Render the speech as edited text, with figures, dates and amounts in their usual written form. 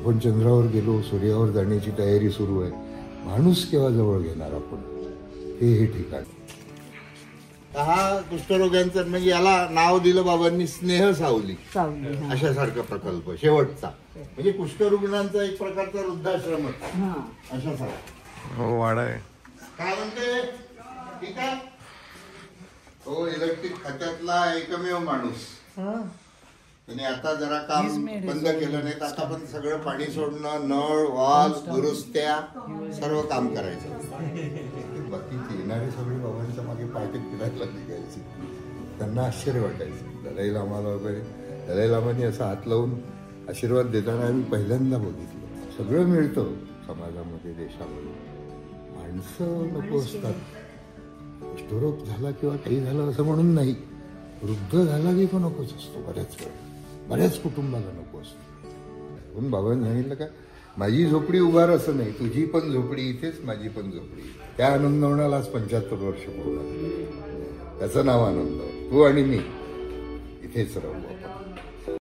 आपण चंद्रावर गेलो, सूर्यावर जाण्याची तयारी सुरू आहे. माणूस केव्हा जवळ घेणार आपण, हे ठिकाण. हा कुष्ठरोग्यांचं म्हणजे याला नाव दिलं बाबांनी स्नेह सावली अशासारखा प्रकल्प शेवटचा. म्हणजे कुष्ठरुग्णांचा एक प्रकारचा वृद्धाश्रम अशासारखा वाडा आहे. काय म्हणते, ठीक आहे. तो इलेक्ट्रिक खात्यातला एकमेव माणूस. आणि आता जरा काम बंद केलं नाही तर आता पण सगळं पाणी सोडणं, नळ, वाल, दुरुस्त्या सर्व काम करायचं. बाकी येणारे सगळे बाबांच्या मागे पार्टीत फिरायला निघायचे. त्यांना आश्चर्य वाटायचं. दलाई लामाला वगैरे, दलाई लामाने असा हात लावून आशीर्वाद देताना आम्ही पहिल्यांदा बघितलं. सगळं मिळतं समाजामध्ये, देशामध्ये, माणसं नको असतात. कुष्ठरोग झाला किंवा काही झालं असं म्हणून नाही, वृद्ध झाला की तो नकोच असतो. बऱ्याच वेळा बऱ्याच कुटुंबाला नको असतो. म्हणून बाबांनी सांगितलं का, माझी झोपडी उभार असं नाही, तुझी पण झोपडी इथेच, माझी पण झोपडी. त्या आनंदवनाला आज 75 वर्ष पूर्ण. त्याचं नाव आनंद. तू आणि मी इथेच राहू आपण.